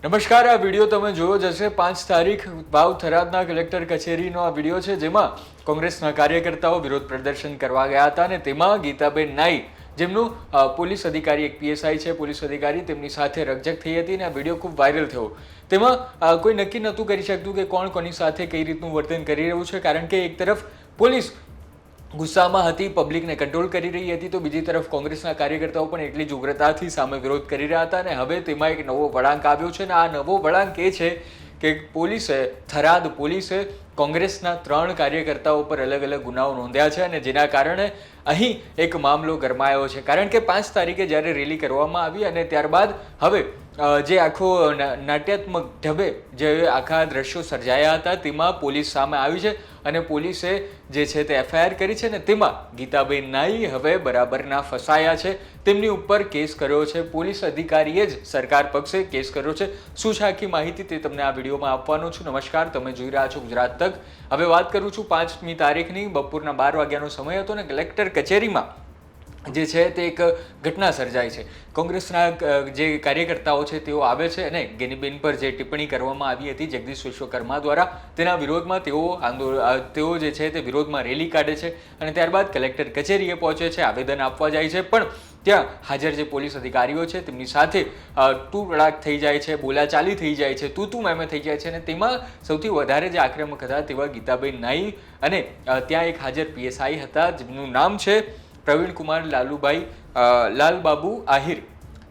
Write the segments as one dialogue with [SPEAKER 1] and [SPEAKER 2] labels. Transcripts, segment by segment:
[SPEAKER 1] નમસ્કાર, આ વિડીયો તમે જોયો જ હશે। 5 તારીખ વાવ થરાદના કલેક્ટર કચેરીનો આ વિડીયો છે, જેમાં કોંગ્રેસના કાર્યકર્તાઓ વિરોધ પ્રદર્શન કરવા ગયા હતા અને તેમાં ગીતાબેન નાઈ, જેમનું પોલીસ અધિકારી, એક પીએસઆઈ છે પોલીસ અધિકારી, તેમની સાથે રકઝક થઈ હતી અને આ વિડીયો ખૂબ વાયરલ થયો। તેમાં કોઈ નક્કી નહોતું કરી શકતું કે કોણ કોની સાથે કઈ રીતનું વર્તન કરી રહ્યું છે, કારણ કે એક તરફ પોલીસ ગુસ્સામાં હતી, પબ્લિકને કંટ્રોલ કરી રહી હતી, તો બીજી તરફ કોંગ્રેસના કાર્યકર્તાઓ પણ એટલી જ ઉગ્રતાથી સામે વિરોધ કરી રહ્યા હતા અને હવે તેમાં એક નવો વળાંક આવ્યો છે અને આ નવો વળાંક એ છે કે થરાદ પોલીસે કોંગ્રેસના 3 કાર્યકર્તાઓ પર અલગ અલગ ગુનાઓ નોંધ્યા છે અને જેના કારણે અહીં એક મામલો ગરમાયો છે, કારણ કે 5 તારીખે જ્યારે રેલી કરવામાં આવી અને ત્યારબાદ હવે જે આખો નાટ્યાત્મક ઢબે જે આખા દ્રશ્યો સર્જાયા હતા તેમાં પોલીસ સામે આવી છે અને પોલીસે જે છે તે એફઆઈઆર કરી છે ને તેમાં ગીતાબેન નાઈ હવે બરાબરના ફસાયા છે, તેમની ઉપર કેસ કર્યો છે, પોલીસ અધિકારીએ જ સરકાર પક્ષે કેસ કર્યો છે। શું છે આખી માહિતી તે તમને આ વિડીયોમાં આપવાનો છું। નમસ્કાર, તમે જોઈ રહ્યા છો ગુજરાત તક। હવે વાત કરું છું 5મી તારીખની બપોરના 12 વાગ્યાનો સમય હતો ને કલેક્ટર કચેરીમાં જે છે તે એક ઘટના સર્જાઈ છે। કોંગ્રેસના જે કાર્યકર્તાઓ છે તેઓ આવે છે અને ગેનીબેન પર જે ટિપ્પણી કરવામાં આવી હતી જગદીશ વિશ્વકર્મા દ્વારા, તેના વિરોધમાં તેઓ જે છે તે વિરોધમાં રેલી કાઢે છે અને ત્યારબાદ કલેક્ટર કચેરીએ પહોંચે છે, આવેદન આપવા જાય છે, પણ ત્યાં હાજર જે પોલીસ અધિકારીઓ છે તેમની સાથે તૂટડાક થઈ જાય છે, બોલાચાલી થઈ જાય છે, તું મેમે થઈ જાય છે અને તેમાં સૌથી વધારે જે આક્રમક હતા તેવા ગીતાબેન નાઈ અને ત્યાં એક હાજર પીએસઆઈ હતા જેમનું નામ છે પ્રવીણ કુમાર લાલબાબુ આહિર,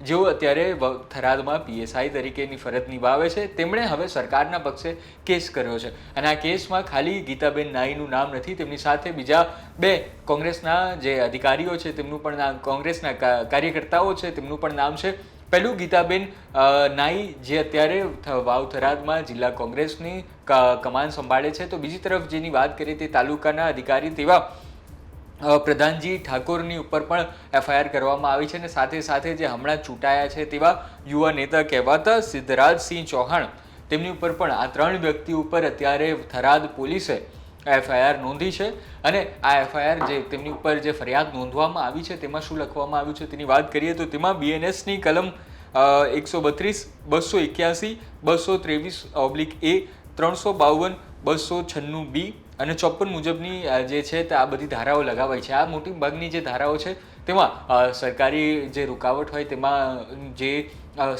[SPEAKER 1] જેઓ અત્યારે થરાદમાં પીએસઆઈ તરીકેની ફરજ નિભાવે છે। તેમણે હવે સરકારના પક્ષે કેસ કર્યો છે અને આ કેસમાં ખાલી ગીતાબેન નાઈનું નામ નથી, તેમની સાથે બીજા 2 કોંગ્રેસના જે અધિકારીઓ છે તેમનું પણ નામ, કોંગ્રેસના કાર્યકર્તાઓ છે તેમનું પણ નામ છે। પહેલું ગીતાબેન નાઈ જે અત્યારે વાવ થરાદમાં જિલ્લા કોંગ્રેસની કમાન સંભાળે છે, તો બીજી તરફ જેની વાત કરીએ તે તાલુકાના અધિકારી તેવા પ્રધાનજી ઠાકોરની ઉપર પણ એફઆઈઆર કરવામાં આવી છે અને સાથે સાથે જે હમણાં ચૂંટાયા છે તેવા યુવા નેતા કહેવાતા સિદ્ધરાજસિંહ ચૌહાણ, તેમની ઉપર પણ આ 3 વ્યક્તિ ઉપર અત્યારે થરાદ પોલીસે એફઆઈઆર નોંધી છે અને આ એફઆઈઆર જે તેમની ઉપર જે ફરિયાદ નોંધવામાં આવી છે તેમાં શું લખવામાં આવ્યું છે તેની વાત કરીએ તો તેમાં બીએનએસની કલમ 132, 281, 223/A, 352, 296B અને 54 મુજબની જે છે તે આ બધી ધારાઓ લગાવાઈ છે। આ મોટી ભાગની જે ધારાઓ છે તેમાં સરકારી જે રૂકાવટ હોય, તેમાં જે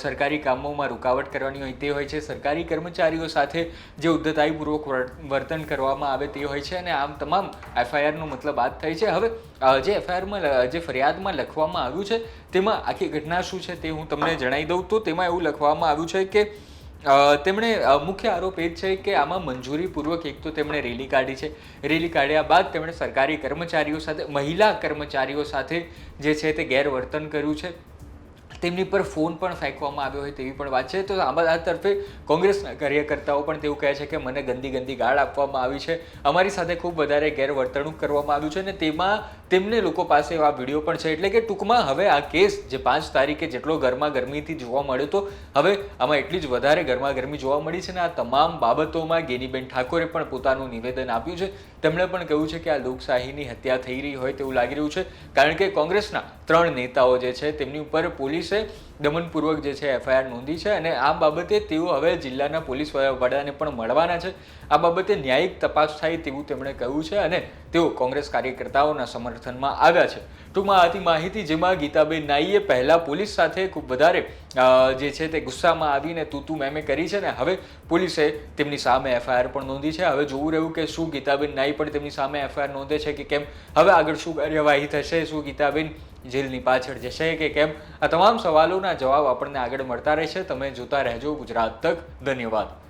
[SPEAKER 1] સરકારી કામોમાં રૂકાવટ કરવાની હોય તે હોય છે, સરકારી કર્મચારીઓ સાથે જે ઉદ્ધતાઈપૂર્વક વર્તન કરવામાં આવે તે હોય છે અને આમ તમામ એફઆઈઆરનો મતલબ આ થાય છે। હવે જે એફઆઈઆરમાં જે ફરિયાદમાં લખવામાં આવ્યું છે તેમાં આખી ઘટના શું છે તે હું તમને જણાવી દઉં તો તેમાં એવું લખવામાં આવ્યું છે કે તેમણે મુખ્ય આરોપ એ છે કે આમાં મંજૂરીપૂર્વક એક તો તેમણે રેલી કાઢી છે, રેલી કાઢ્યા બાદ તેમણે સરકારી કર્મચારીઓ સાથે, મહિલા કર્મચારીઓ સાથે જે છે તે ગેરવર્તન કર્યું છે, તેમની પર ફોન પણ ફેંકવામાં આવ્યો હોય તેવી પણ વાત છે। તો આ તરફે કોંગ્રેસના કાર્યકર્તાઓ પણ તેવું કહે છે કે મને ગંદી ગાળ આપવામાં આવી છે, અમારી સાથે ખૂબ વધારે ગેરવર્તણૂક કરવામાં આવ્યું છે અને તેમાં તેમને લોકો પાસે આ વિડીયો પણ છે। એટલે કે ટૂંકમાં હવે આ કેસ જે 5 તારીખે જેટલો ગરમાગરમીથી જોવા મળ્યો તો હવે આમાં એટલી જ વધારે ગરમાગરમી જોવા મળી છે અને આ તમામ બાબતોમાં ગેનીબેન ઠાકોરે પણ પોતાનું નિવેદન આપ્યું છે। તેમણે પણ કહ્યું છે કે આ લોકશાહીની હત્યા થઈ રહી હોય તેવું લાગી રહ્યું છે, કારણ કે કોંગ્રેસના 3 નેતાઓ જે છે તેમની ઉપર પોલીસે દમનપૂર્વક જે છે એફઆઈઆર નોંધી છે અને આ બાબતે તેઓ હવે જિલ્લાના પોલીસ વડાને પણ મળવાના છે। આ બાબતે ન્યાયિક તપાસ થાય તેવું તેમણે કહ્યું છે અને તેઓ કોંગ્રેસ કાર્યકર્તાઓના સમર્થનમાં આવ્યા છે। ટૂંકમાં આથી માહિતી જેમાં ગીતાબેન નાઈએ પહેલા પોલીસ સાથે ખૂબ વધારે જે છે તે ગુસ્સામાં આવીને તું મેમે કરી છે ને હવે પોલીસે તેમની સામે એફઆઈઆર પણ નોંધી છે। હવે જોવું રહ્યું કે શું ગીતાબેન નાઈ પણ તેમની સામે એફઆઈઆર નોંધે છે કે કેમ, હવે આગળ શું કાર્યવાહી થશે, શું ગીતાબેન જેલની પાછળ જશે કે કેમ, આ તમામ સવાલોના જવાબ આપણને આગળ મળતા રહેશે। તમે જોતા રહેજો ગુજરાત તક। ધન્યવાદ।